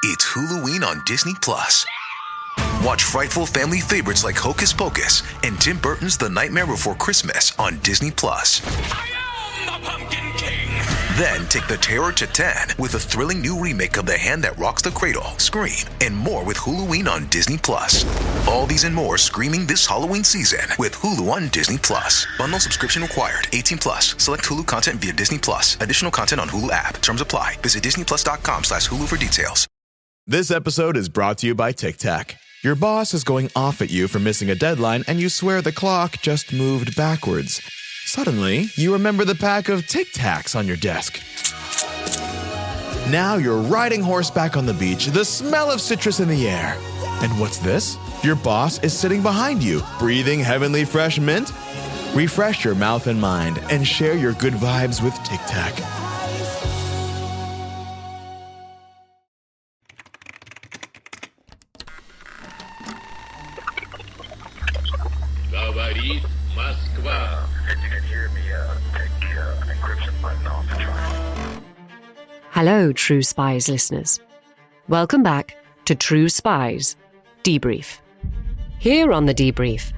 It's Huluween on Disney Plus. Watch frightful family favorites like Hocus Pocus and Tim Burton's The Nightmare Before Christmas on Disney Plus. I am the Pumpkin King! Then take the terror to 10 with a thrilling new remake of The Hand That Rocks the Cradle, Scream, and more with Huluween on Disney Plus. All these and more streaming this Halloween season with Hulu on Disney Plus. Bundle subscription required. 18 plus. Select Hulu content via Disney Plus. Additional content on Hulu app. Terms apply. Visit disneyplus.com/Hulu for details. This episode is brought to you by Tic Tac. Your boss is going off at you for missing a deadline and you swear the clock just moved backwards. Suddenly, you remember the pack of Tic Tacs on your desk. Now you're riding horseback on the beach, the smell of citrus in the air. And what's this? Your boss is sitting behind you, breathing heavenly fresh mint? Refresh your mouth and mind and share your good vibes with Tic Tac. Говорит Москва. If you can hear me, take the encryption button off and try. Hello, True Spies listeners. Welcome back to True Spies Debrief. Here on the Debrief,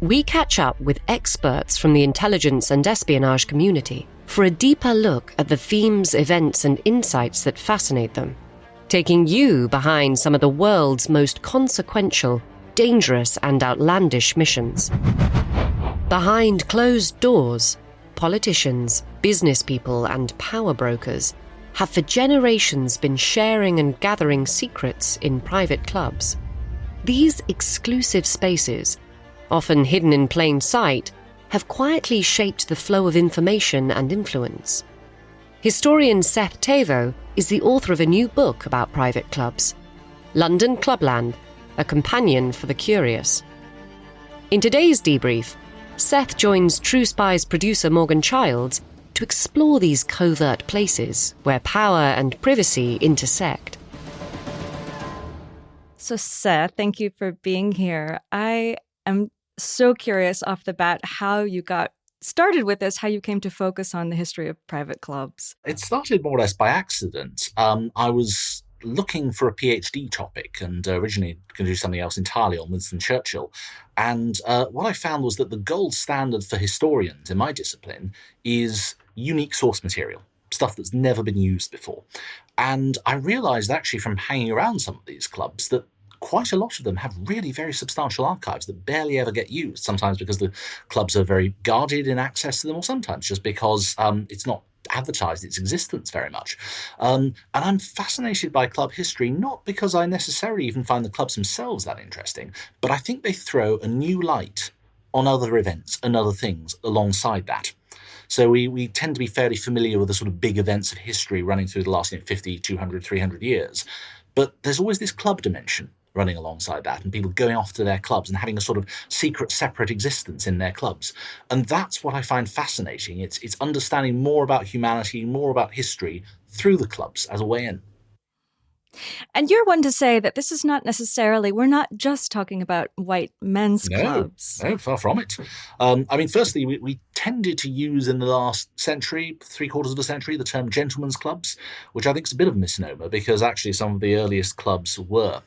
we catch up with experts from the intelligence and espionage community for a deeper look at the themes, events, and insights that fascinate them, taking you behind some of the world's most consequential, dangerous, and outlandish missions. Behind closed doors, politicians, business people, and power brokers have for generations been sharing and gathering secrets in private clubs. These exclusive spaces, often hidden in plain sight, have quietly shaped the flow of information and influence. Historian Seth Thévoz is the author of a new book about private clubs, London Clubland, a companion for the curious. In today's debrief, Seth joins True Spies producer Morgan Childs to explore these covert places where power and privacy intersect. So Seth, thank you for being here. I am so curious off the bat how you got started with this, how you came to focus on the history of private clubs. It started more or less by accident. I was looking for a PhD topic and originally going to do something else entirely on Winston Churchill. And what I found was that the gold standard for historians in my discipline is unique source material, stuff that's never been used before. And I realized actually from hanging around some of these clubs that quite a lot of them have really very substantial archives that barely ever get used, sometimes because the clubs are very guarded in access to them, or sometimes just because it's not advertised its existence very much. And I'm fascinated by club history, not because I necessarily even find the clubs themselves that interesting, but I think they throw a new light on other events and other things alongside that. So we tend to be fairly familiar with the sort of big events of history running through the last 50, 200, 300 years. But there's always this club dimension running alongside that, and people going off to their clubs and having a sort of secret, separate existence in their clubs. And that's what I find fascinating. It's understanding more about humanity, more about history through the clubs as a way in. And you're one to say that this is not necessarily, we're not just talking about white men's clubs. No, far from it. Firstly, we tended to use in the last century, 3/4 of a century, the term gentlemen's clubs, which I think is a bit of a misnomer because actually some of the earliest clubs were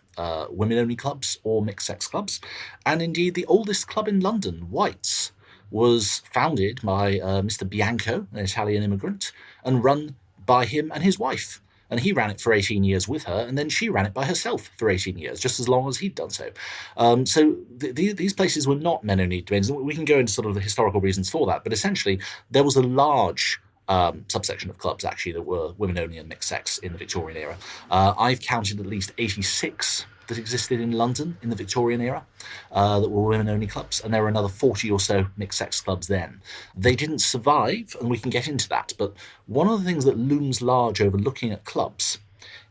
women-only clubs or mixed-sex clubs. And indeed, the oldest club in London, White's, was founded by Mr. Bianco, an Italian immigrant, and run by him and his wife. And he ran it for 18 years with her, and then she ran it by herself for 18 years, just as long as he'd done so. These places were not men-only domains. We can go into sort of the historical reasons for that, but essentially there was a large subsection of clubs, actually, that were women-only and mixed-sex in the Victorian era. I've counted at least 86 that existed in London in the Victorian era that were women-only clubs, and there were another 40 or so mixed-sex clubs then. They didn't survive, and we can get into that, but one of the things that looms large over looking at clubs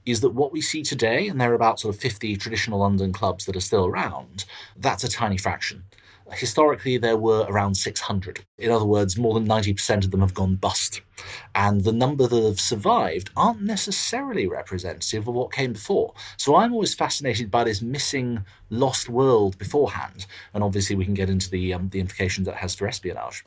is that what we see today, and there are about sort of 50 traditional London clubs that are still around, that's a tiny fraction. historically there were around 600. In other words, more than 90% of them have gone bust. And the number that have survived aren't necessarily representative of what came before. So I'm always fascinated by this missing, lost world beforehand. And obviously we can get into the implications that has for espionage.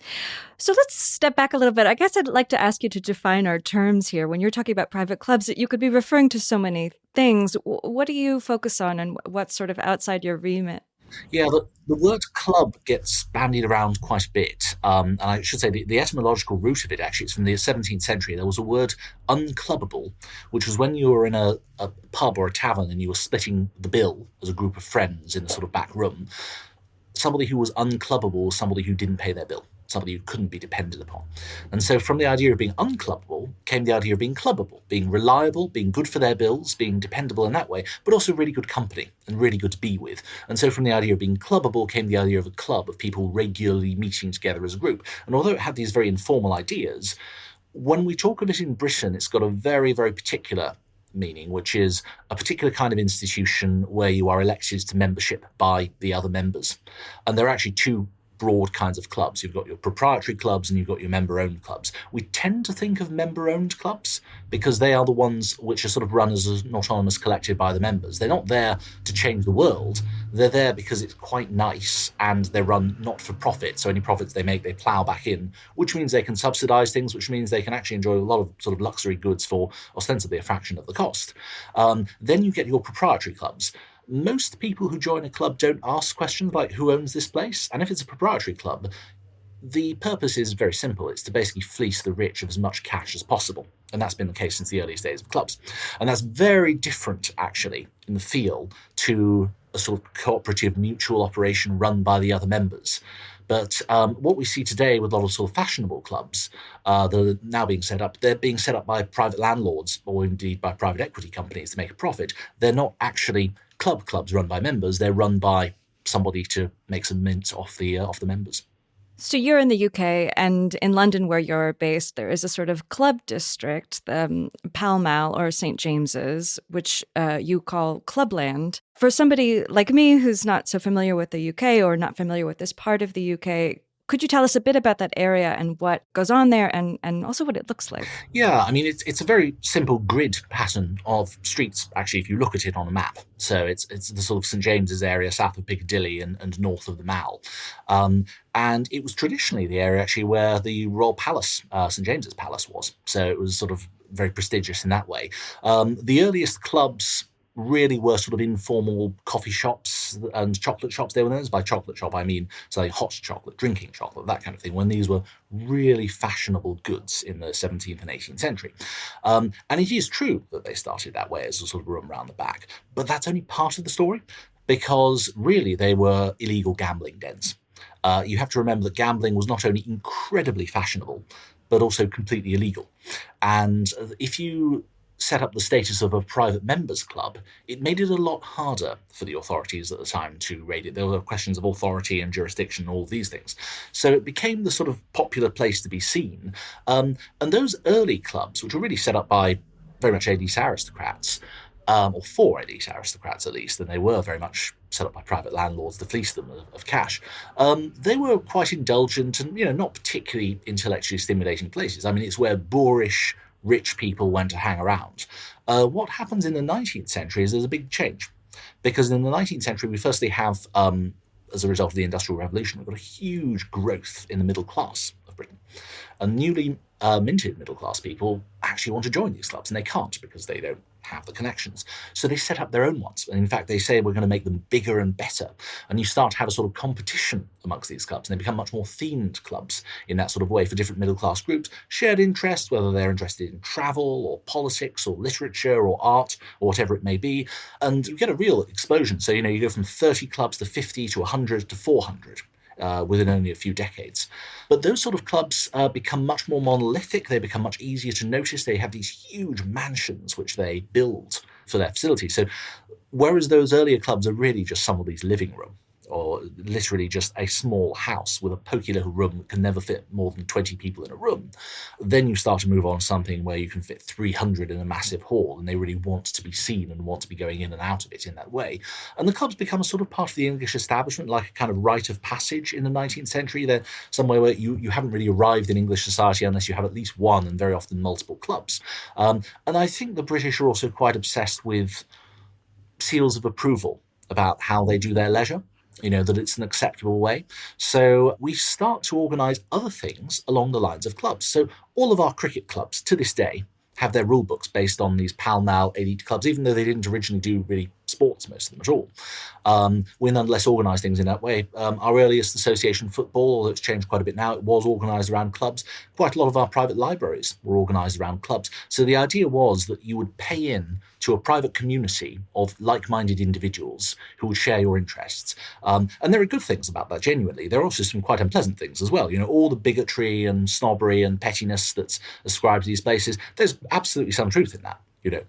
So let's step back a little bit. I guess I'd like to ask you to define our terms here. When you're talking about private clubs, you could be referring to so many things. What do you focus on, and what's sort of outside your remit? Yeah, the word club gets bandied around quite a bit. And I should say the etymological root of it, actually, it's from the 17th century. There was a word unclubbable, which was when you were in a pub or a tavern and you were splitting the bill as a group of friends in a sort of back room. Somebody who was unclubbable was somebody who didn't pay their bill, somebody who couldn't be depended upon. And so from the idea of being unclubbable came the idea of being clubbable, being reliable, being good for their bills, being dependable in that way, but also really good company and really good to be with. And so from the idea of being clubbable came the idea of a club, of people regularly meeting together as a group. And although it had these very informal ideas, when we talk of it in Britain, it's got a very, very particular meaning, which is a particular kind of institution where you are elected to membership by the other members. And there are actually two broad kinds of clubs. You've got your proprietary clubs and you've got your member-owned clubs. We tend to think of member-owned clubs because they are the ones which are sort of run as an autonomous collective by the members. They're not there to change the world. They're there because it's quite nice and they're run not for profit. So any profits they make, they plough back in, which means they can subsidise things, which means they can actually enjoy a lot of sort of luxury goods for ostensibly a fraction of the cost. Then you get your proprietary clubs. Most people who join a club don't ask questions like who owns this place, and if it's a proprietary club, the purpose is very simple. It's to basically fleece the rich of as much cash as possible, and that's been the case since the earliest days of clubs. And that's very different, actually, in the feel to a sort of cooperative mutual operation run by the other members. But what we see today with a lot of sort of fashionable clubs that are now being set up, they're being set up by private landlords or indeed by private equity companies to make a profit. They're not actually clubs run by members. They're run by somebody to make some mint off the members. So you're in the UK, and in London, where you're based, there is a sort of club district, Pall Mall or St. James's, which you call Clubland. For somebody like me who's not so familiar with the UK or not familiar with this part of the UK, could you tell us a bit about that area and what goes on there and also what it looks like? Yeah, I mean, it's a very simple grid pattern of streets, actually, if you look at it on a map. So it's the sort of St. James's area south of Piccadilly and north of the Mall. And it was traditionally the area, actually, where the Royal Palace, St. James's Palace was. So it was sort of very prestigious in that way. The earliest clubs really were sort of informal coffee shops and chocolate shops. They were known as, by chocolate shop, I mean selling hot chocolate, drinking chocolate, that kind of thing, when these were really fashionable goods in the 17th and 18th century. And it is true that they started that way as a sort of room around the back, but that's only part of the story, because really they were illegal gambling dens. You have to remember that gambling was not only incredibly fashionable, but also completely illegal. And if you set up the status of a private members club, it made it a lot harder for the authorities at the time to raid it. There were questions of authority and jurisdiction, all of these things. So it became the sort of popular place to be seen. And those early clubs, which were really set up by very much elite aristocrats, or for elite aristocrats at least, and they were very much set up by private landlords to fleece them of cash, they were quite indulgent and, not particularly intellectually stimulating places. I mean, it's where boorish rich people went to hang around. What happens in the 19th century is there's a big change, because in the 19th century we firstly have, as a result of the Industrial Revolution, we've got a huge growth in the middle class of Britain. And newly minted middle class people actually want to join these clubs, and they can't because they don't have the connections. So they set up their own ones. And in fact, they say we're going to make them bigger and better. And you start to have a sort of competition amongst these clubs, and they become much more themed clubs in that sort of way for different middle class groups, shared interests, whether they're interested in travel or politics or literature or art or whatever it may be. And you get a real explosion. So, you go from 30 clubs to 50 to 100 to 400. Within only a few decades. But those sort of clubs become much more monolithic. They become much easier to notice. They have these huge mansions which they build for their facilities. So whereas those earlier clubs are really just somebody's living room, or literally just a small house with a pokey little room that can never fit more than 20 people in a room, then you start to move on to something where you can fit 300 in a massive hall, and they really want to be seen and want to be going in and out of it in that way. And the clubs become a sort of part of the English establishment, like a kind of rite of passage in the 19th century. They're somewhere where you haven't really arrived in English society unless you have at least one, and very often multiple clubs. And I think the British are also quite obsessed with seals of approval about how they do their leisure. That it's an acceptable way. So we start to organise other things along the lines of clubs. So all of our cricket clubs to this day have their rule books based on these Pall Mall elite clubs, even though they didn't originally do really sports, most of them at all. We nonetheless organise things in that way. Our earliest association football, although it's changed quite a bit now, it was organised around clubs. Quite a lot of our private libraries were organised around clubs. So the idea was that you would pay in to a private community of like-minded individuals who would share your interests. And there are good things about that, genuinely. There are also some quite unpleasant things as well. All the bigotry and snobbery and pettiness that's ascribed to these places, there's absolutely some truth in that,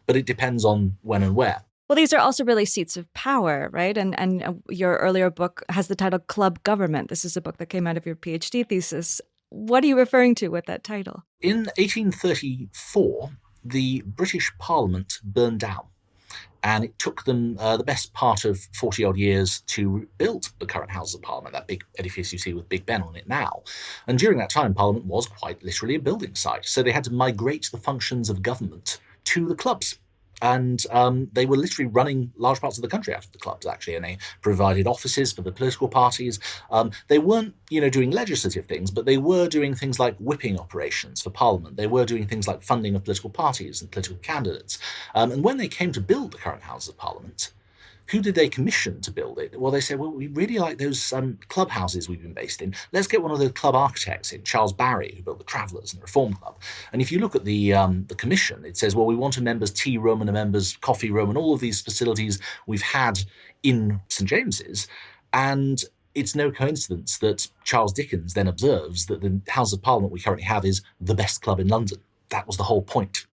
but it depends on when and where. Well, these are also really seats of power, right? And your earlier book has the title Club Government. This is a book that came out of your PhD thesis. What are you referring to with that title? In 1834, the British Parliament burned down, and it took them the best part of 40-odd years to build the current Houses of Parliament, that big edifice you see with Big Ben on it now. And during that time, Parliament was quite literally a building site, so they had to migrate the functions of government to the clubs. And they were literally running large parts of the country out of the clubs, actually, and they provided offices for the political parties. They weren't, doing legislative things, but they were doing things like whipping operations for Parliament. They were doing things like funding of political parties and political candidates. And when they came to build the current Houses of Parliament, who did they commission to build it? Well, they said, we really like those clubhouses we've been based in. Let's get one of those club architects in, Charles Barry, who built the Travellers and the Reform Club. And if you look at the commission, it says, we want a member's tea room and a member's coffee room and all of these facilities we've had in St James's. And it's no coincidence that Charles Dickens then observes that the House of Parliament we currently have is the best club in London. That was the whole point.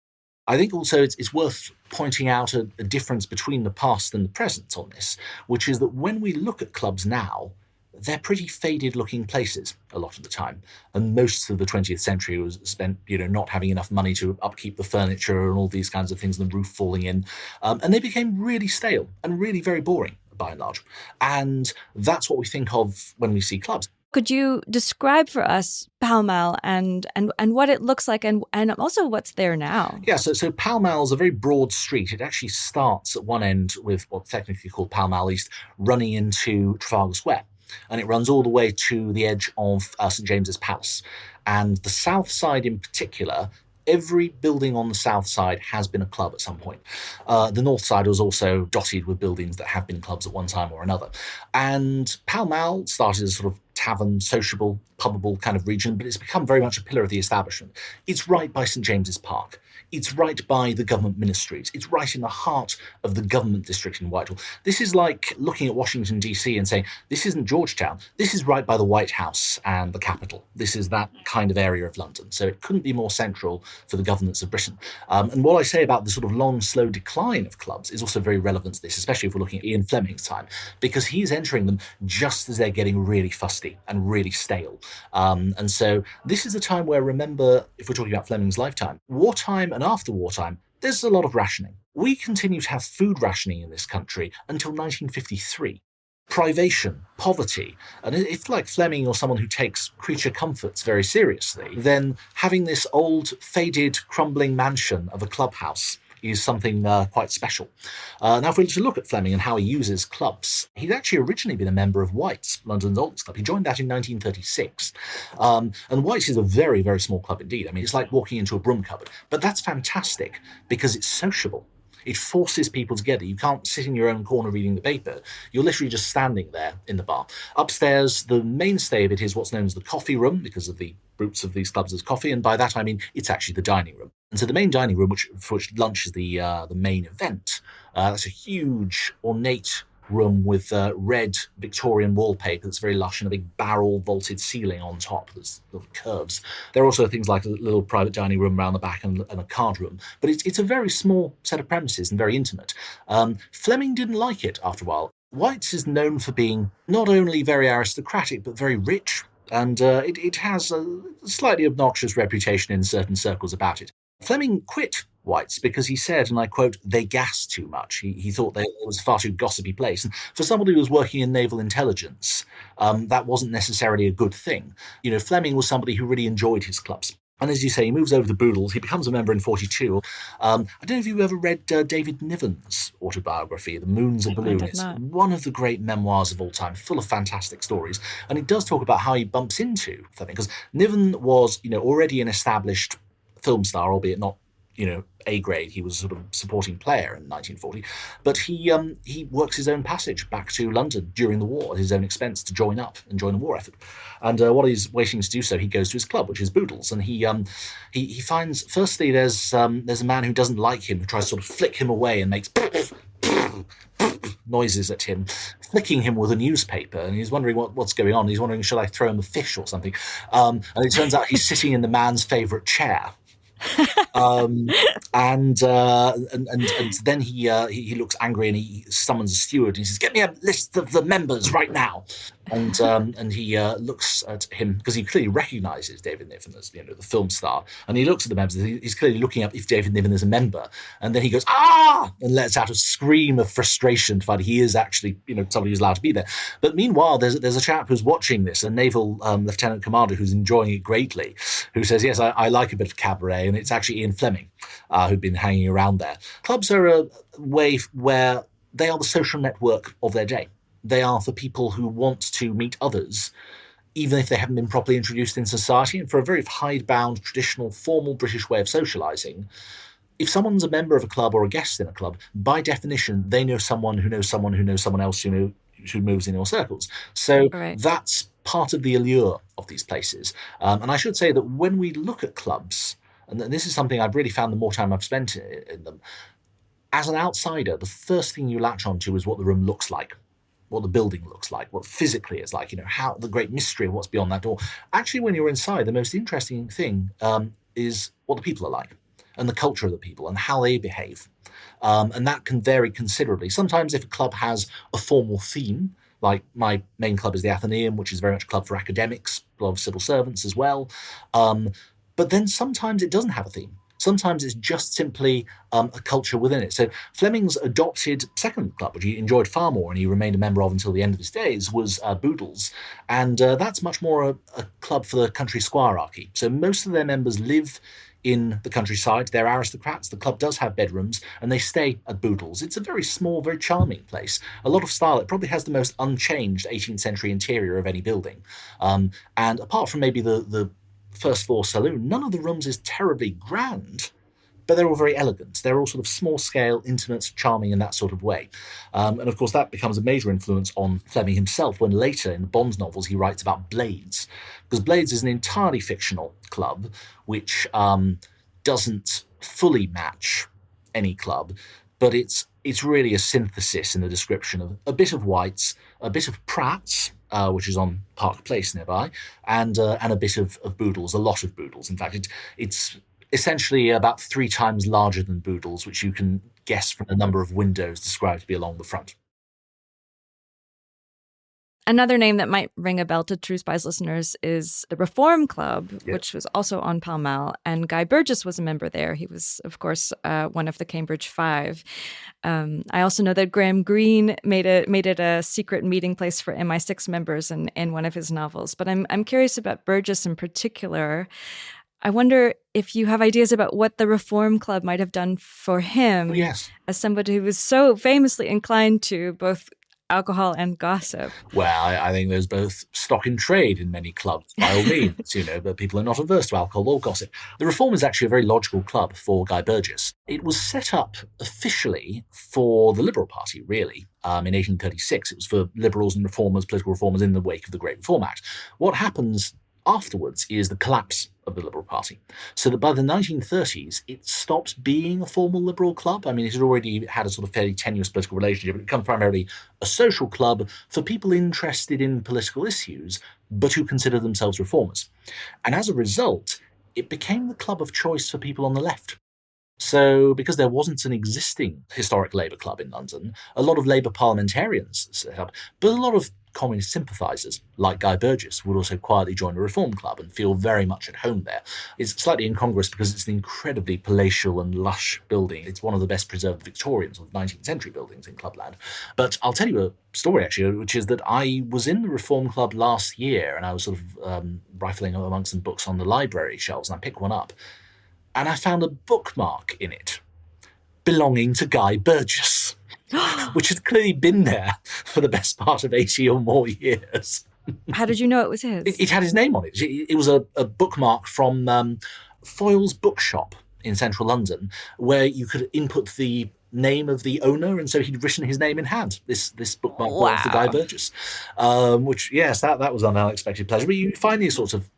I think also it's worth pointing out a difference between the past and the present on this, which is that when we look at clubs now, they're pretty faded-looking places a lot of the time. And most of the 20th century was spent, not having enough money to upkeep the furniture and all these kinds of things, and the roof falling in. And they became really stale and really very boring, by and large. And that's what we think of when we see clubs. Could you describe for us Pall Mall and what it looks like and also what's there now? Yeah, so Pall Mall is a very broad street. It actually starts at one end with what's technically called Pall Mall East, running into Trafalgar Square. And it runs all the way to the edge of St James's Palace. And the south side in particular, every building on the south side has been a club at some point. The north side was also dotted with buildings that have been clubs at one time or another. And Pall Mall started as sort of tavern, sociable, pubable kind of region, but it's become very much a pillar of the establishment. It's right by St James's Park. It's right by the government ministries. It's right in the heart of the government district in Whitehall. This is like looking at Washington, D.C. and saying, this isn't Georgetown. This is right by the White House and the Capitol. This is that kind of area of London. So it couldn't be more central for the governance of Britain. And what I say about the sort of long, slow decline of clubs is also very relevant to this, especially if we're looking at Ian Fleming's time, because he's entering them just as they're getting really fusty and really stale. And so this is a time where, remember, if we're talking about Fleming's lifetime, wartime and after wartime, there's a lot of rationing. We continue to have food rationing in this country until 1953. Privation, poverty, and if, like Fleming, or someone who takes creature comforts very seriously, then having this old, faded, crumbling mansion of a clubhouse is something quite special. Now, if we look at Fleming and how he uses clubs, he'd actually originally been a member of White's, London's oldest club. He joined that in 1936. And White's is a very, very small club indeed. I mean, it's like walking into a broom cupboard. But that's fantastic because it's sociable. It forces people together. You can't sit in your own corner reading the paper. You're literally just standing there in the bar. Upstairs, the mainstay of it is what's known as the coffee room, because of the roots of these clubs as coffee, and by that I mean it's actually the dining room. And so the main dining room, for which lunch is the main event, that's a huge, ornate room with red Victorian wallpaper that's very lush and a big barrel vaulted ceiling on top that's little curves. There are also things like a little private dining room around the back and a card room. But it's a very small set of premises and very intimate. Fleming didn't like it after a while. White's is known for being not only very aristocratic, but very rich, and it has a slightly obnoxious reputation in certain circles about it. Fleming quit White's because he said, and I quote, "they gas too much." He thought it was a far too gossipy place. And for somebody who was working in naval intelligence, that wasn't necessarily a good thing. Fleming was somebody who really enjoyed his clubs. And as you say, he moves over to Boodles. He becomes a member in 42. I don't know if you've ever read David Niven's autobiography, The Moons and Balloons. It's one of the great memoirs of all time, full of fantastic stories. And he does talk about how he bumps into Fleming, because Niven was, already an established film star, albeit not, A grade. He was a sort of supporting player in 1940. But he works his own passage back to London during the war at his own expense to join the war effort. And while he's waiting to do so, he goes to his club, which is Boodles. And he finds, firstly, there's a man who doesn't like him, who tries to sort of flick him away and makes noises at him, flicking him with a newspaper, and he's wondering what's going on. He's wondering, should I throw him a fish or something? And it turns out he's sitting in the man's favourite chair. And then he looks angry and he summons a steward and he says, "Get me a list of the members right now." And he looks at him because he clearly recognises David Niven as the film star, and he looks at the members. He's clearly looking up if David Niven is a member, and then he goes "ah!" and lets out a scream of frustration to find he is actually somebody who's allowed to be there. But meanwhile, there's a chap who's watching this, a naval lieutenant commander who's enjoying it greatly, who says, "Yes, I like a bit of cabaret," and it's actually Ian Fleming who'd been hanging around there. Clubs are a way where they are the social network of their day. They are for people who want to meet others, even if they haven't been properly introduced in society. And for a very hidebound, traditional, formal British way of socialising, if someone's a member of a club or a guest in a club, by definition, they know someone who knows someone who knows someone else who moves in your circles. So that's part of the allure of these places. And I should say that when we look at clubs, and this is something I've really found the more time I've spent in them, as an outsider, the first thing you latch onto is what the room looks like, what the building looks like, what physically it's like, how the great mystery of what's beyond that door. Actually, when you're inside, the most interesting thing is what the people are like and the culture of the people and how they behave. And that can vary considerably. Sometimes if a club has a formal theme, like my main club is the Athenaeum, which is very much a club for academics, a lot of civil servants as well. But then sometimes it doesn't have a theme. Sometimes it's just simply a culture within it. So Fleming's adopted second club, which he enjoyed far more and he remained a member of until the end of his days, was Boodles. And that's much more a club for the country squirearchy. So most of their members live in the countryside. They're aristocrats. The club does have bedrooms and they stay at Boodles. It's a very small, very charming place. A lot of style. It probably has the most unchanged 18th century interior of any building. And apart from maybe the first floor saloon, none of the rooms is terribly grand, but they're all very elegant. They're all sort of small scale, intimate, charming in that sort of way. And of course, that becomes a major influence on Fleming himself when later in the Bond novels he writes about Blades, because Blades is an entirely fictional club which doesn't fully match any club, but it's really a synthesis in the description of a bit of White's, a bit of Pratt's, which is on Park Place nearby, and a bit of Boodles, a lot of Boodles. In fact, it's essentially about 3 times larger than Boodles, which you can guess from the number of windows described to be along the front. Another name that might ring a bell to True Spies listeners is the Reform Club, which was also on Pall Mall, and Guy Burgess was a member there. He was, of course, one of the Cambridge Five. I also know that Graham Greene made it a secret meeting place for MI6 members in one of his novels. But I'm curious about Burgess in particular. I wonder if you have ideas about what the Reform Club might have done for him as somebody who was so famously inclined to both alcohol and gossip. Well, I think there's both stock in trade in many clubs, by all means, but people are not averse to alcohol or gossip. The Reform is actually a very logical club for Guy Burgess. It was set up officially for the Liberal Party, really, in 1836. It was for liberals and reformers, political reformers in the wake of the Great Reform Act. What happens afterwards is the collapse of the Liberal Party. So that by the 1930s, it stops being a formal liberal club. I mean, it had already had a sort of fairly tenuous political relationship. It becomes primarily a social club for people interested in political issues, but who consider themselves reformers. And as a result, it became the club of choice for people on the left. So because there wasn't an existing historic Labour club in London, a lot of Labour parliamentarians set up, but a lot of communist sympathisers, like Guy Burgess, would also quietly join a reform club and feel very much at home there. It's slightly incongruous because it's an incredibly palatial and lush building. It's one of the best preserved Victorian of 19th century buildings in Clubland. But I'll tell you a story, actually, which is that I was in the reform club last year and I was sort of rifling amongst some books on the library shelves, and I picked one up and I found a bookmark in it belonging to Guy Burgess, which had clearly been there for the best part of 80 or more years. How did you know it was his? It had his name on it. It was a bookmark from Foyle's Bookshop in central London, where you could input the name of the owner, and so he'd written his name in hand. This bookmark belongs to Guy Burgess, which, yes, that was an unexpected pleasure. But you find these sorts of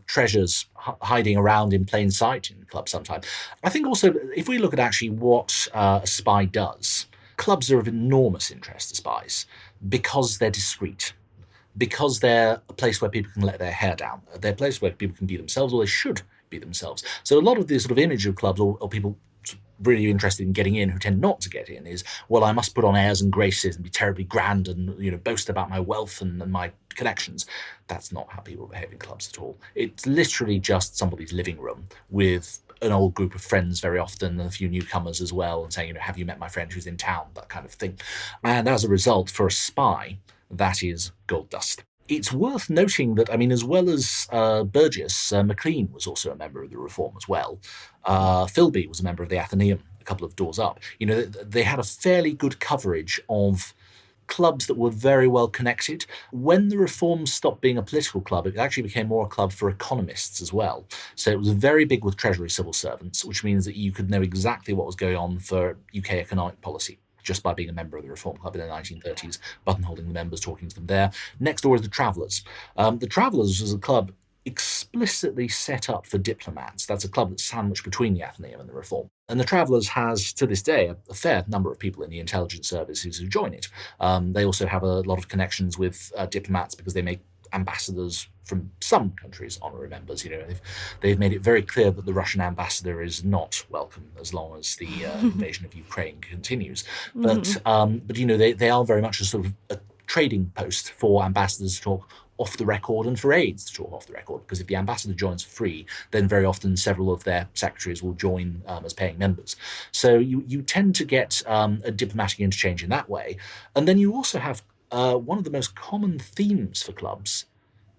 treasures hiding around in plain sight in clubs sometimes. I think also, if we look at actually what a spy does, clubs are of enormous interest to spies because they're discreet, because they're a place where people can let their hair down. They're a place where people can be themselves, or they should be themselves. So a lot of the sort of image of clubs, or people really interested in getting in who tend not to get in, is, well, I must put on airs and graces and be terribly grand and boast about my wealth and my connections. That's not how people behave in clubs at all. It's literally just somebody's living room with an old group of friends very often, and a few newcomers as well, and saying, have you met my friend who's in town, that kind of thing. And as a result, for a spy, that is gold dust. It's worth noting that, as well as Burgess, Maclean was also a member of the Reform as well. Philby was a member of the Athenaeum a couple of doors up. They had a fairly good coverage of clubs that were very well connected. When the Reform stopped being a political club, it actually became more a club for economists as well. So it was very big with Treasury civil servants, which means that you could know exactly what was going on for UK economic policy just by being a member of the Reform Club in the 1930s, buttonholding the members, talking to them there. Next door is the Travellers. The Travellers was a club explicitly set up for diplomats. That's a club that's sandwiched between the Athenaeum and the Reform. And the Travellers has, to this day, a fair number of people in the intelligence services who join it. They also have a lot of connections with diplomats because they make ambassadors from some countries honorary members. They've made it very clear that the Russian ambassador is not welcome as long as the invasion of Ukraine continues. But they are very much a sort of a trading post for ambassadors to talk off the record and for aides to talk off the record, because if the ambassador joins free, then very often several of their secretaries will join as paying members. So you tend to get a diplomatic interchange in that way. And then you also have one of the most common themes for clubs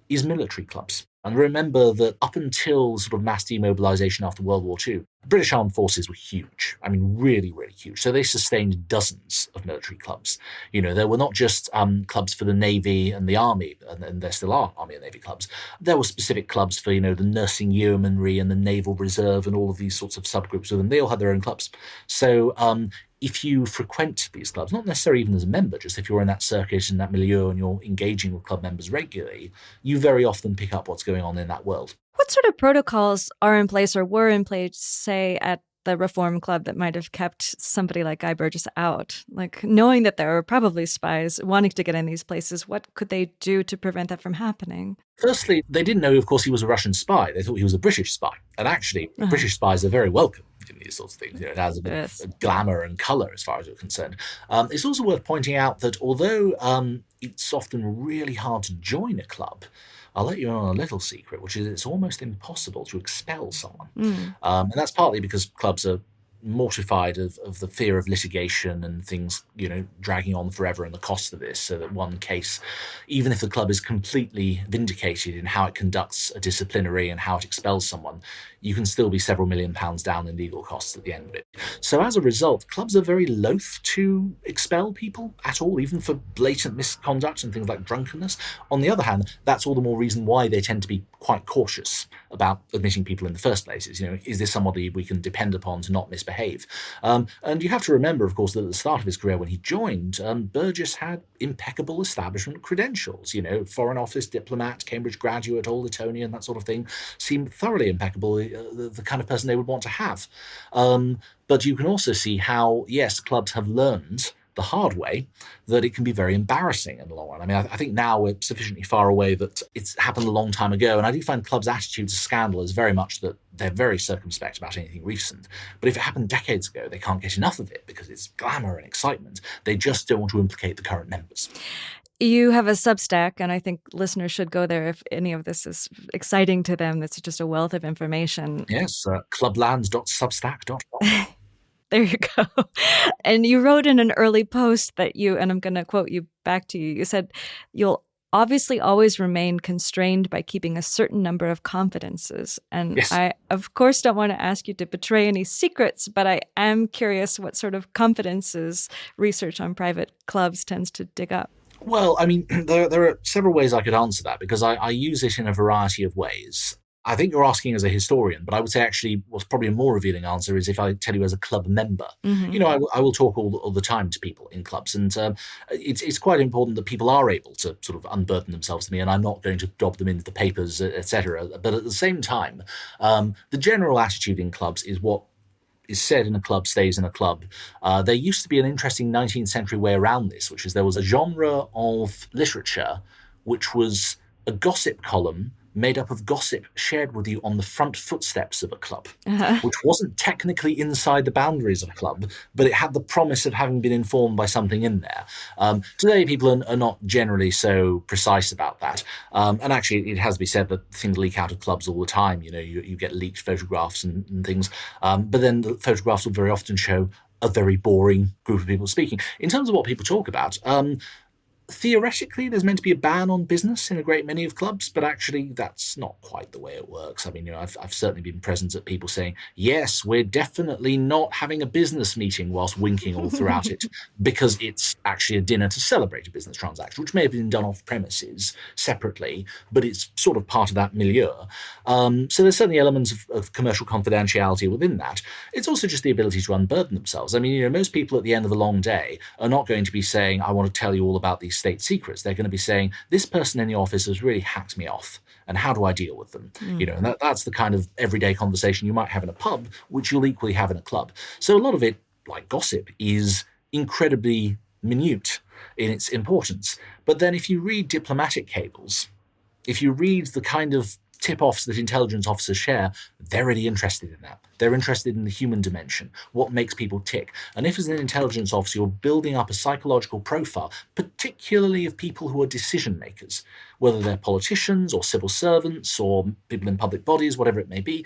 is military clubs. And remember that up until sort of mass demobilisation after World War II, the British armed forces were huge. Really, really huge. So they sustained dozens of military clubs. There were not just clubs for the Navy and the Army, and there still are Army and Navy clubs. There were specific clubs for, the nursing yeomanry and the Naval Reserve and all of these sorts of subgroups of them. They all had their own clubs. So if you frequent these clubs, not necessarily even as a member, just if you're in that circuit, in that milieu, and you're engaging with club members regularly, you very often pick up what's going on in that world. What sort of protocols are in place or were in place, say, at the Reform Club that might have kept somebody like Guy Burgess out? Like, knowing that there were probably spies wanting to get in these places, what could they do to prevent that from happening? Firstly, they didn't know, of course, he was a Russian spy. They thought he was a British spy. And actually, British spies are very welcome in these sorts of things. It has a bit of glamour and colour as far as you're concerned. It's also worth pointing out that although it's often really hard to join a club, I'll let you in on a little secret, which is it's almost impossible to expel someone. And that's partly because clubs are mortified of the fear of litigation and things, dragging on forever and the cost of this, so that one case, even if the club is completely vindicated in how it conducts a disciplinary and how it expels someone, you can still be several £1 million down in legal costs at the end of it. So as a result, clubs are very loath to expel people at all, even for blatant misconduct and things like drunkenness. On the other hand, that's all the more reason why they tend to be quite cautious about admitting people in the first place. Is this somebody we can depend upon to not misbehave? And you have to remember, of course, that at the start of his career when he joined, Burgess had impeccable establishment credentials. Foreign Office, diplomat, Cambridge graduate, Old Etonian, that sort of thing, seemed thoroughly impeccable, the kind of person they would want to have. But you can also see how, yes, clubs have learned the hard way that it can be very embarrassing in the long run. I mean, I think now we're sufficiently far away that it's happened a long time ago, and I do find clubs' attitude to scandal is very much that they're very circumspect about anything recent. But if it happened decades ago, they can't get enough of it because it's glamour and excitement. They just don't want to implicate the current members. You have a Substack, and I think listeners should go there if any of this is exciting to them. It's just a wealth of information. Yes, clublands.substack.com. There you go. And you wrote in an early post that and I'm going to quote you back to you, you said, "You'll obviously always remain constrained by keeping a certain number of confidences." And yes. I, of course, don't want to ask you to betray any secrets, but I am curious what sort of confidences research on private clubs tends to dig up. Well, I mean, there are several ways I could answer that because I use it in a variety of ways. I think you're asking as a historian, but I would say actually what's probably a more revealing answer is if I tell you as a club member. Mm-hmm. You know, I will talk all the time to people in clubs, and it's quite important that people are able to sort of unburden themselves to me, and I'm not going to dob them into the papers, etc. But at the same time, the general attitude in clubs is what is said in a club stays in a club. There used to be an interesting 19th century way around this, which is there was a genre of literature which was a gossip column made up of gossip shared with you on the front footsteps of a club, which wasn't technically inside the boundaries of a club, but it had the promise of having been informed by something in there. Today, people are not generally so precise about that. And actually, it has to be said that things leak out of clubs all the time. You know, you get leaked photographs and things. But then the photographs will very often show a very boring group of people speaking. In terms of what people talk about, theoretically, there's meant to be a ban on business in a great many of clubs, but actually that's not quite the way it works. I mean, you know, I've certainly been present at people saying, yes, we're definitely not having a business meeting whilst winking all throughout it, because it's actually a dinner to celebrate a business transaction, which may have been done off premises separately, but it's sort of part of that milieu. So there's certainly elements of commercial confidentiality within that. It's also just the ability to unburden themselves. I mean, you know, most people at the end of a long day are not going to be saying, I want to tell you all about these state secrets. They're going to be saying, this person in the office has really hacked me off, and how do I deal with them? You know, and that's the kind of everyday conversation you might have in a pub, which you'll equally have in a club. So a lot of it, like gossip, is incredibly minute in its importance. But then if you read diplomatic cables, if you read the kind of tip-offs that intelligence officers share, they're really interested in that. They're interested in the human dimension, what makes people tick. And if as an intelligence officer you're building up a psychological profile, particularly of people who are decision makers, whether they're politicians or civil servants or people in public bodies, whatever it may be,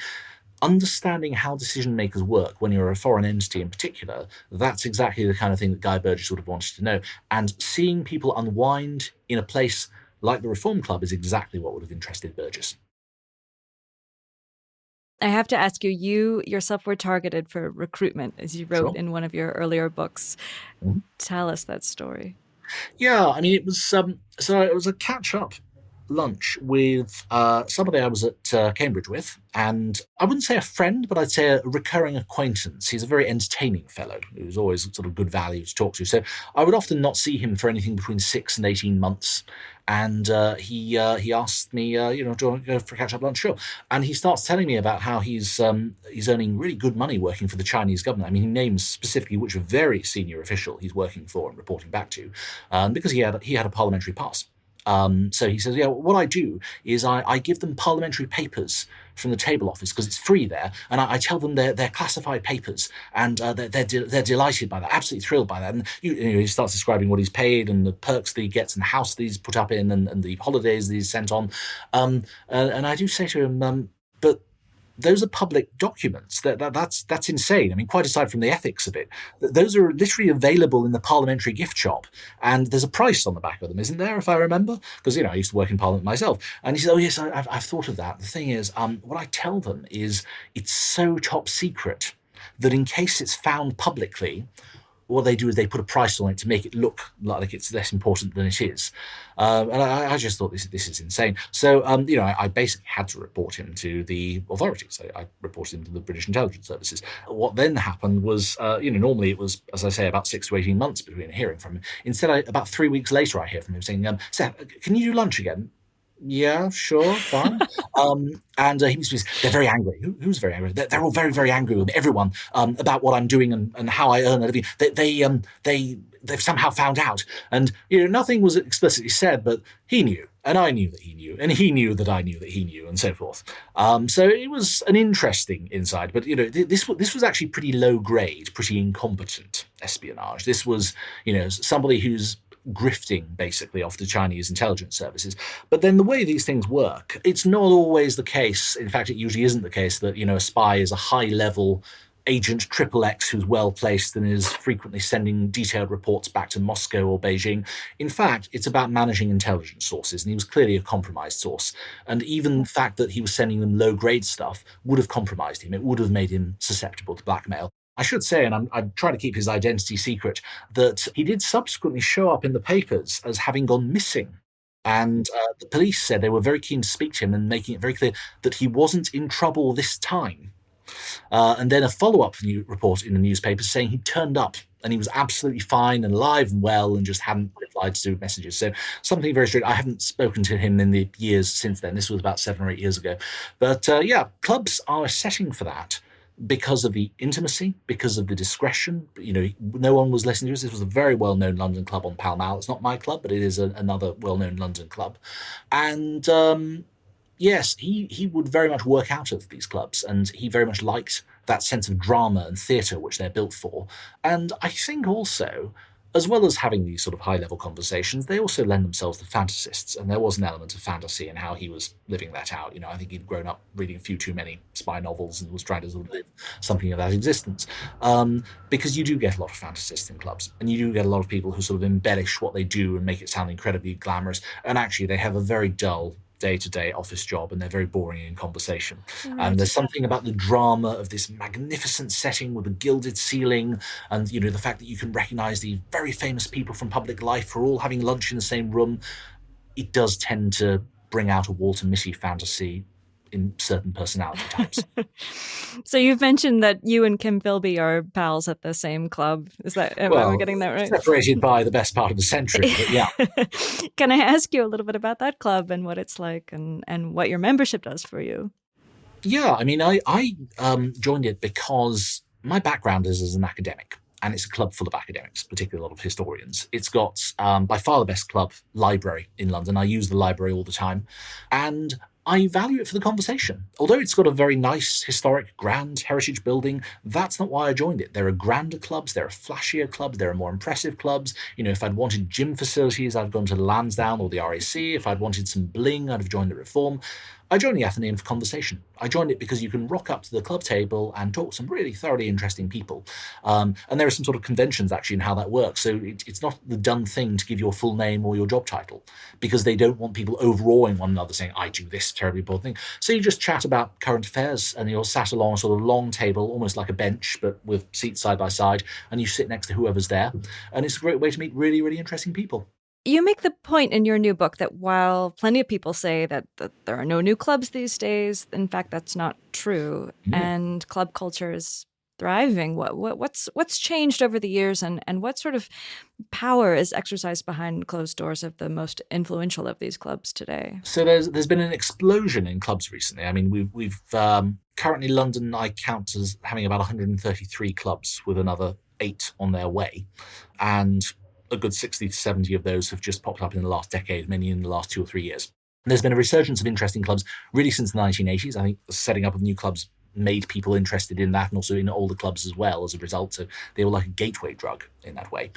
understanding how decision makers work when you're a foreign entity in particular, that's exactly the kind of thing that Guy Burgess would have wanted to know. And seeing people unwind in a place like the Reform Club is exactly what would have interested Burgess. I have to ask you, you yourself were targeted for recruitment, as you wrote in one of your earlier books. Mm-hmm. Tell us that story. Yeah, I mean, it was so it was a catch-up lunch with somebody I was at Cambridge with, and I wouldn't say a friend, but I'd say a recurring acquaintance. He's a very entertaining fellow who's always sort of good value to talk to. So I would often not see him for anything between 6 and 18 months. And he asked me, do you want to go for a catch-up lunch? Sure. And he starts telling me about how he's earning really good money working for the Chinese government. I mean, he names specifically which very senior official he's working for and reporting back to, because he had a parliamentary pass. So he says, yeah, what I do is I give them parliamentary papers from the table office because it's free there, and I tell them they're classified papers, and they're delighted by that, absolutely thrilled by that. And he starts describing what he's paid and the perks that he gets and the house that he's put up in and the holidays that he's sent on. And I do say to him, but those are public documents. That's insane. I mean, quite aside from the ethics of it, those are literally available in the parliamentary gift shop, and there's a price on the back of them, isn't there? If I remember, because I used to work in Parliament myself. And he said, "Oh yes, I've thought of that. The thing is, what I tell them is it's so top secret that in case it's found publicly, what they do is they put a price on it to make it look like it's less important than it is." And I just thought this is insane. So, I basically had to report him to the authorities. I reported him to the British Intelligence Services. What then happened was, normally it was, as I say, about 6 to 18 months between hearing from him. Instead, about 3 weeks later, I hear from him saying, "Seth, can you do lunch again?" Yeah, sure, fine. And he was, they're very angry. Who's very angry? They're all very, very angry with everyone about what I'm doing and how I earn a living. They they've somehow found out. And, nothing was explicitly said, but he knew, and I knew that he knew, and he knew that I knew that he knew, and so forth. So it was an interesting insight, but, this was actually pretty low grade, pretty incompetent espionage. This was, somebody who's grifting basically off the Chinese intelligence services. But then the way these things work, it's not always the case. In fact, it usually isn't the case that, a spy is a high-level agent XXX who's well-placed and is frequently sending detailed reports back to Moscow or Beijing. In fact, it's about managing intelligence sources, and he was clearly a compromised source. And even the fact that he was sending them low-grade stuff would have compromised him. It would have made him susceptible to blackmail. I should say, and I'm trying to keep his identity secret, that he did subsequently show up in the papers as having gone missing. And the police said they were very keen to speak to him and making it very clear that he wasn't in trouble this time. And then a follow-up report in the newspaper saying he turned up and he was absolutely fine and alive and well and just hadn't replied to messages. So something very strange. I haven't spoken to him in the years since then. This was about 7 or 8 years ago. But clubs are a setting for that, because of the intimacy, because of the discretion. No one was listening to us. This was a very well-known London club on Pall Mall. It's not my club, but it is another well-known London club. And yes, he would very much work out of these clubs, and he very much liked that sense of drama and theatre which they're built for. And I think also, as well as having these sort of high-level conversations, they also lend themselves to fantasists, and there was an element of fantasy in how he was living that out. I think he'd grown up reading a few too many spy novels and was trying to sort of live something of that existence. Because you do get a lot of fantasists in clubs, and you do get a lot of people who sort of embellish what they do and make it sound incredibly glamorous, and actually they have a very dull day-to-day office job, and they're very boring in conversation. Right. And there's something about the drama of this magnificent setting with a gilded ceiling, and the fact that you can recognize these very famous people from public life for all having lunch in the same room. It does tend to bring out a Walter Mitty fantasy in certain personality types. So you've mentioned that you and Kim Philby are pals at the same club. Am I getting that right? Separated by the best part of a century, but yeah. Can I ask you a little bit about that club and what it's like and what your membership does for you? Yeah, I mean, I joined it because my background is as an academic. And it's a club full of academics, particularly a lot of historians. It's got by far the best club library in London. I use the library all the time. And I value it for the conversation. Although it's got a very nice, historic, grand heritage building, that's not why I joined it. There are grander clubs, there are flashier clubs, there are more impressive clubs. If I'd wanted gym facilities, I'd gone to the Lansdowne or the RAC. If I'd wanted some bling, I'd have joined the Reform. I joined the Athenaeum for conversation. I joined it because you can rock up to the club table and talk to some really thoroughly interesting people. And there are some sort of conventions actually in how that works. So it's not the done thing to give your full name or your job title, because they don't want people overawing one another saying, I do this terribly important thing. So you just chat about current affairs, and you're sat along a sort of long table, almost like a bench, but with seats side by side, and you sit next to whoever's there. And it's a great way to meet really, really interesting people. You make the point in your new book that while plenty of people say that there are no new clubs these days, in fact, that's not true. And club culture is thriving. What's changed over the years, and what sort of power is exercised behind closed doors of the most influential of these clubs today? So there's been an explosion in clubs recently. I mean, we've currently London, I count as having about 133 clubs, with another 8 on their way. And a good 60 to 70 of those have just popped up in the last decade, many in the last 2 or 3 years. And there's been a resurgence of interest in clubs really since the 1980s. I think the setting up of new clubs made people interested in that, and also in older clubs as well as a result. So they were like a gateway drug in that way.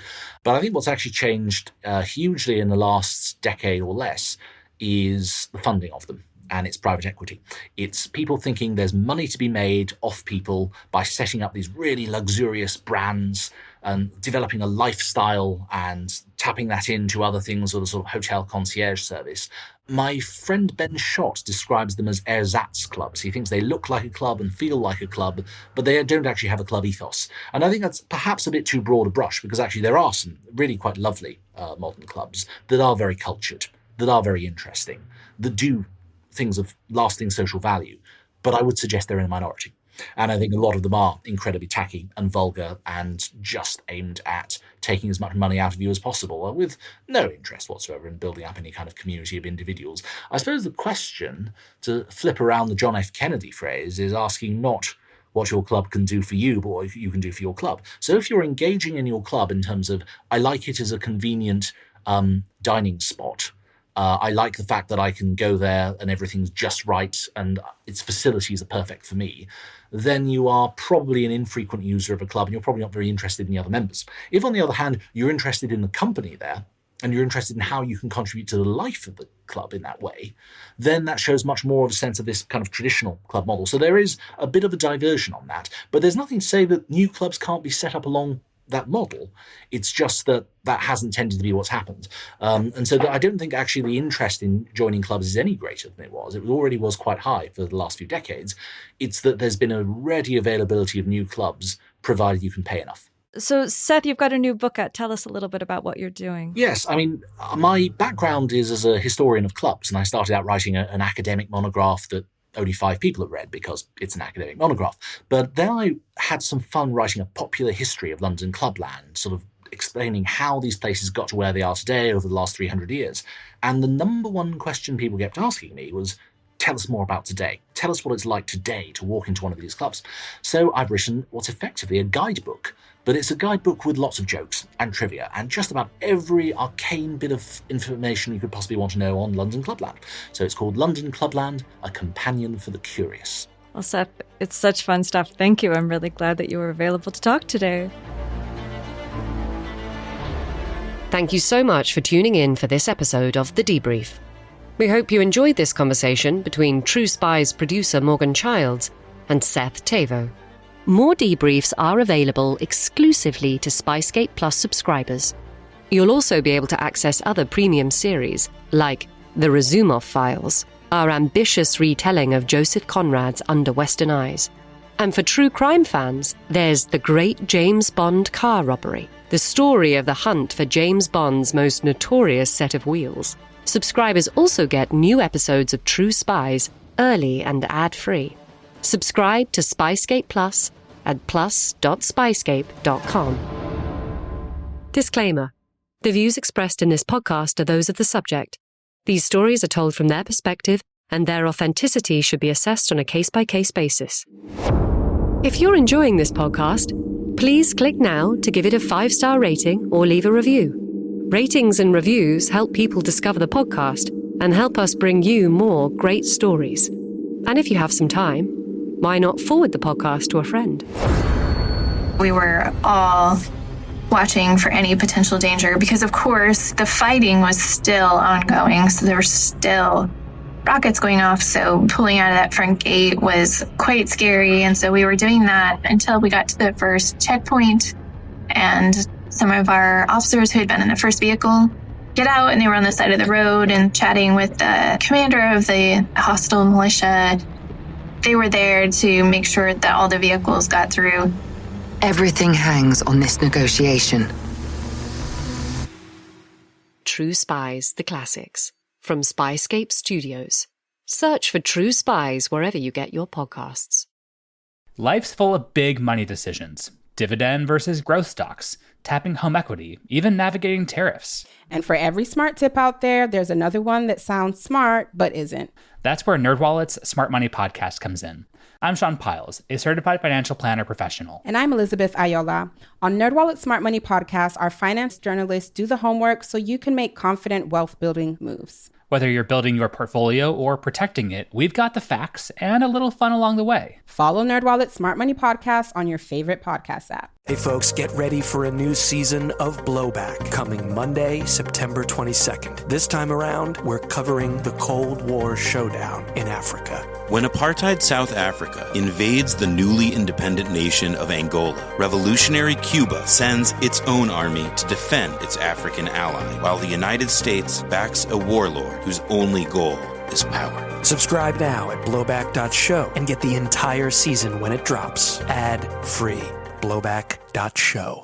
But I think what's actually changed hugely in the last decade or less is the funding of them. And it's private equity. It's people thinking there's money to be made off people by setting up these really luxurious brands and developing a lifestyle and tapping that into other things, or the sort of hotel concierge service. My friend Ben Schott describes them as ersatz clubs. He thinks they look like a club and feel like a club, but they don't actually have a club ethos. And I think that's perhaps a bit too broad a brush, because actually there are some really quite lovely modern clubs that are very cultured, that are very interesting, that do things of lasting social value, but I would suggest they're in a minority. And I think a lot of them are incredibly tacky and vulgar and just aimed at taking as much money out of you as possible, with no interest whatsoever in building up any kind of community of individuals. I suppose the question, to flip around the John F. Kennedy phrase, is asking not what your club can do for you, but what you can do for your club. So if you're engaging in your club in terms of, I like it as a convenient dining spot, I like the fact that I can go there and everything's just right and its facilities are perfect for me, then you are probably an infrequent user of a club and you're probably not very interested in the other members. If, on the other hand, you're interested in the company there and you're interested in how you can contribute to the life of the club in that way, then that shows much more of a sense of this kind of traditional club model. So there is a bit of a diversion on that, but there's nothing to say that new clubs can't be set up along that model. It's just that hasn't tended to be what's happened. And so I don't think actually the interest in joining clubs is any greater than it was. It already was quite high for the last few decades. It's that there's been a ready availability of new clubs, provided you can pay enough. So, Seth, you've got a new book out. Tell us a little bit about what you're doing. Yes, I mean, my background is as a historian of clubs, and I started out writing an academic monograph that only 5 people have read because it's an academic monograph. But then I had some fun writing a popular history of London Clubland, sort of explaining how these places got to where they are today over the last 300 years. And the number one question people kept asking me was, tell us more about today. Tell us what it's like today to walk into one of these clubs. So I've written what's effectively a guidebook, but it's a guidebook with lots of jokes and trivia and just about every arcane bit of information you could possibly want to know on London Clubland. So it's called London Clubland, A Companion for the Curious. Well, Seth, it's such fun stuff. Thank you. I'm really glad that you were available to talk today. Thank you so much for tuning in for this episode of The Debrief. We hope you enjoyed this conversation between True Spies producer Morgan Childs and Seth Thévoz. More debriefs are available exclusively to SPYSCAPE Plus subscribers. You'll also be able to access other premium series, like The Razumov Files, our ambitious retelling of Joseph Conrad's Under Western Eyes. And for true crime fans, there's The Great James Bond Car Robbery, the story of the hunt for James Bond's most notorious set of wheels. Subscribers also get new episodes of True Spies early and ad-free. Subscribe to SPYSCAPE Plus at plus.spyscape.com. Disclaimer. The views expressed in this podcast are those of the subject. These stories are told from their perspective, and their authenticity should be assessed on a case-by-case basis. If you're enjoying this podcast, please click now to give it a 5-star rating or leave a review. Ratings and reviews help people discover the podcast and help us bring you more great stories. And if you have some time, why not forward the podcast to a friend? We were all watching for any potential danger because, of course, the fighting was still ongoing. So there were still rockets going off. So pulling out of that front gate was quite scary. And so we were doing that until we got to the first checkpoint. And some of our officers who had been in the first vehicle get out, and they were on the side of the road and chatting with the commander of the hostile militia. They were there to make sure that all the vehicles got through. Everything hangs on this negotiation. True Spies, the classics, from SPYSCAPE Studios. Search for True Spies wherever you get your podcasts. Life's full of big money decisions. Dividend versus growth stocks, tapping home equity, even navigating tariffs. And for every smart tip out there, there's another one that sounds smart but isn't. That's where NerdWallet's Smart Money Podcast comes in. I'm Sean Piles, a certified financial planner professional. And I'm Elizabeth Ayola. On NerdWallet's Smart Money Podcast, our finance journalists do the homework so you can make confident wealth-building moves. Whether you're building your portfolio or protecting it, we've got the facts and a little fun along the way. Follow NerdWallet's Smart Money Podcast on your favorite podcast app. Hey folks, get ready for a new season of Blowback coming Monday, September 22nd. This time around, we're covering the Cold War showdown in Africa. When apartheid South Africa invades the newly independent nation of Angola, revolutionary Cuba sends its own army to defend its African ally, while the United States backs a warlord whose only goal is power. Subscribe now at blowback.show and get the entire season when it drops, ad-free. Blowback.show.